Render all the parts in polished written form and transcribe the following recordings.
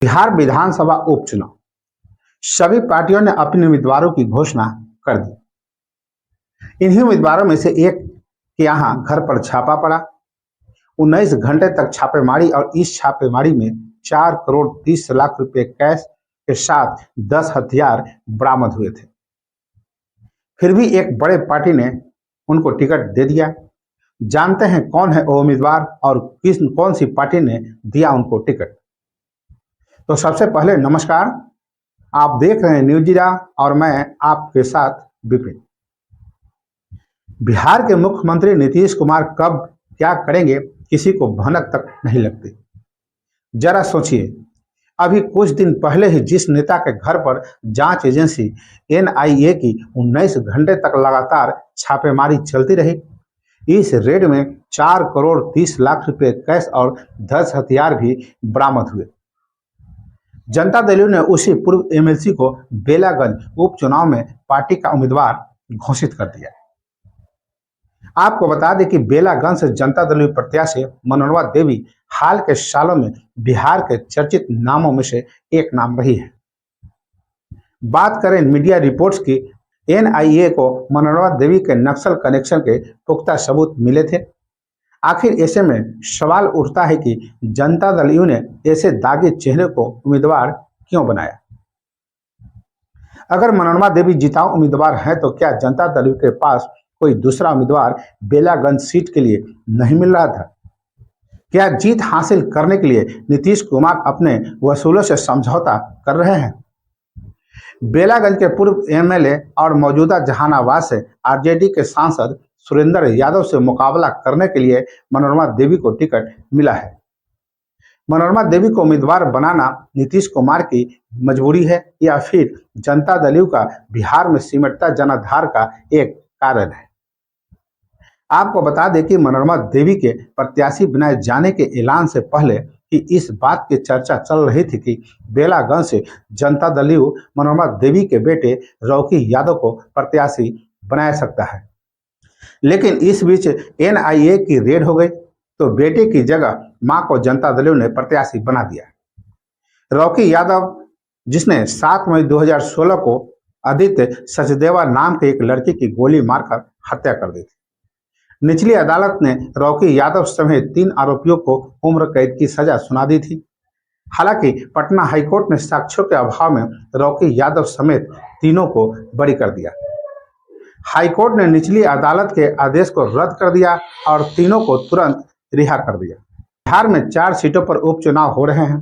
बिहार विधानसभा उपचुनाव। सभी पार्टियों ने अपने उम्मीदवारों की घोषणा कर दी। इन्हीं उम्मीदवारों में से एक के यहाँ घर पर छापा पड़ा। 19 घंटे तक छापेमारी और इस छापेमारी में 4 करोड़ 30 लाख रुपए कैश के साथ 10 हथियार बरामद हुए थे। फिर भी एक बड़े पार्टी ने उनको टिकट दे दिया। जानते हैं कौन है वो उम्मीदवार और कौन सी पार्टी ने दिया उनको टिकट। तो सबसे पहले नमस्कार, आप देख रहे हैं न्यूज जीरा और मैं आपके साथ विपिन। बिहार के मुख्यमंत्री नीतीश कुमार कब क्या करेंगे किसी को भनक तक नहीं लगती। जरा सोचिए, अभी कुछ दिन पहले ही जिस नेता के घर पर जांच एजेंसी एनआईए की 19 घंटे तक लगातार छापेमारी चलती रही, इस रेड में 4 करोड़ 30 लाख रुपए कैश और 10 हथियार भी बरामद हुए। जनता दल ने उसी पूर्व एमएलसी को बेलागंज उपचुनाव में पार्टी का उम्मीदवार घोषित कर दिया। आपको बता दें कि बेलागंज से जनता दल प्रत्याशी मनोरमा देवी हाल के सालों में बिहार के चर्चित नामों में से एक नाम रही है। बात करें मीडिया रिपोर्ट्स की, एनआईए को मनोरमा देवी के नक्सल कनेक्शन के पुख्ता सबूत मिले थे। आखिर ऐसे में सवाल उठता है कि जनता दल यू ने ऐसे दागी चेहरे को उम्मीदवार क्यों बनाया। अगर मनोरमा देवी जिताऊ उम्मीदवार है तो क्या जनता दल यू के पास कोई दूसरा उम्मीदवार बेलागंज सीट के लिए नहीं मिल रहा था? क्या जीत हासिल करने के लिए नीतीश कुमार अपने वसूलों से समझौता कर रहे हैं? बेलागंज के पूर्व एमएलए और मौजूदा जहानाबाद से आरजेडी के सांसद सुरेंद्र यादव से मुकाबला करने के लिए मनोरमा देवी को टिकट मिला है। मनोरमा देवी को उम्मीदवार बनाना नीतीश कुमार की मजबूरी है या फिर जनता दल यू का बिहार में सिमटता जनाधार का एक कारण है। आपको बता दें कि मनोरमा देवी के प्रत्याशी बनाए जाने के ऐलान से पहले कि इस बात की चर्चा चल रही थी कि बेलागंज से जनता दल यू मनोरमा देवी के बेटे रॉकी यादव को प्रत्याशी बनाया सकता है, लेकिन इस बीच एनआईए की रेड हो गई तो बेटे की जगह मां को जनता दल यू ने प्रत्याशी बना दिया। रॉकी यादव, जिसने 7 मई 2016 को आदित्य सचदेवा नाम के एक लड़की की गोली मारकर हत्या कर दी थी। निचली अदालत ने रॉकी यादव समेत 3 आरोपियों को उम्र कैद की सजा सुना दी थी। हालांकि पटना हाईकोर्ट ने साक्ष्यों के अभाव में रॉकी यादव समेत तीनों को बरी कर दिया। हाईकोर्ट ने निचली अदालत के आदेश को रद्द कर दिया और तीनों को तुरंत रिहा कर दिया। बिहार में 4 सीटों पर उपचुनाव हो रहे हैं।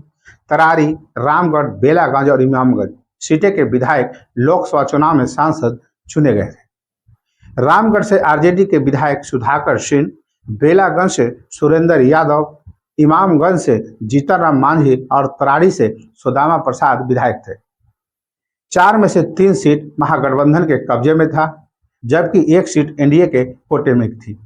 तरारी, रामगढ़, बेलागंज और इमामगंज सीटें के विधायक लोकसभा चुनाव में सांसद चुने गए थे। रामगढ़ से आरजेडी के विधायक सुधाकर सिंह, बेलागंज से सुरेंद्र यादव, इमामगंज से जीतनराम मांझी और तरारी से सुदामा प्रसाद विधायक थे। 4 में से 3 सीट महागठबंधन के कब्जे में था, जबकि 1 सीट एनडीए के कोटे में थी।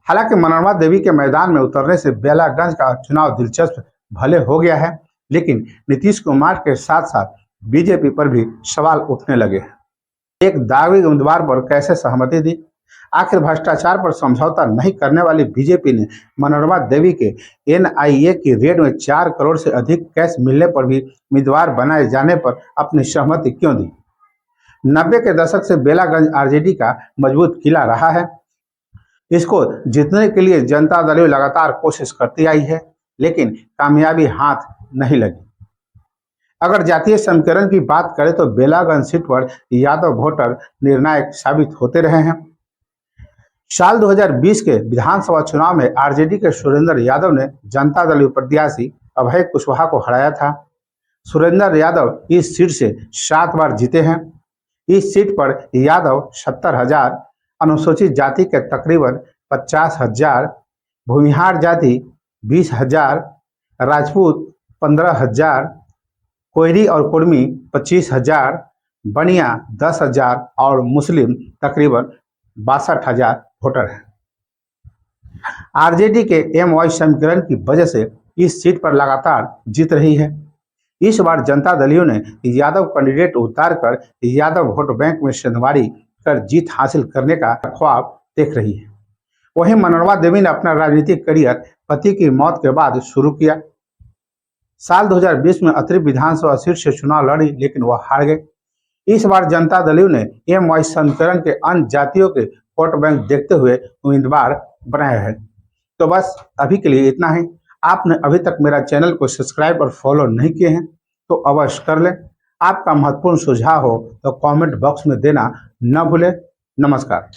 हालांकि मनोरमा देवी के मैदान में उतरने से बेलागंज का चुनाव दिलचस्प भले हो गया है, लेकिन नीतीश कुमार के साथ साथ बीजेपी पर भी सवाल उठने लगे हैं। एक दागी उम्मीदवार पर कैसे सहमति दी? आखिर भ्रष्टाचार पर समझौता नहीं करने वाली बीजेपी ने मनोरमा देवी के एनआईए की रेड में 4 करोड़ से अधिक कैश मिलने पर भी उम्मीदवार बनाए जाने पर अपनी सहमति क्यों दी? 90 के दशक से बेलागंज आरजेडी का मजबूत किला रहा है। इसको जीतने के लिए जनता दल यू लगातार कोशिश करती आई है, लेकिन कामयाबी हाथ नहीं लगी। अगर जातीय समीकरण की बात करें तो बेलागंज सीट पर यादव वोटर निर्णायक साबित होते रहे हैं। साल 2020 के विधानसभा चुनाव में आरजेडी के सुरेंद्र यादव ने जनता दल यू प्रत्याशी अभय कुशवाहा को हराया था। सुरेंद्र यादव इस सीट से 7 बार जीते हैं। इस सीट पर यादव 70,000, अनुसूचित जाति के तकरीबन 50,000, भूमिहार जाति 20,000, राजपूत 15,000, कोयरी और कुर्मी 25,000, बनिया 10,000 और मुस्लिम तकरीबन 62,000 वोटर हैं। आरजेडी के एमवाई समीकरण की वजह से इस सीट पर लगातार जीत रही है। इस बार जनता दल यू ने यादव कैंडिडेट उतारकर यादव वोट बैंक में सेंधमारी कर जीत हासिल करने का ख्वाब देख रही है। वहीं मनोरमा देवी ने अपना राजनीतिक करियर पति की मौत के बाद शुरू किया। साल 2020 में अतिरिक्त विधानसभा सीट से चुनाव लड़ी, लेकिन वह हार गए। इस बार जनता दल ने एम.वाई. समीकरण के अन्य जातियों के वोट बैंक देखते हुए उम्मीदवार बनाया है। तो बस अभी के लिए इतना ही। आपने अभी तक मेरा चैनल को सब्सक्राइब और फॉलो नहीं किए हैं तो अवश्य कर लें। आपका महत्वपूर्ण सुझाव हो तो कमेंट बॉक्स में देना न भूलें। नमस्कार।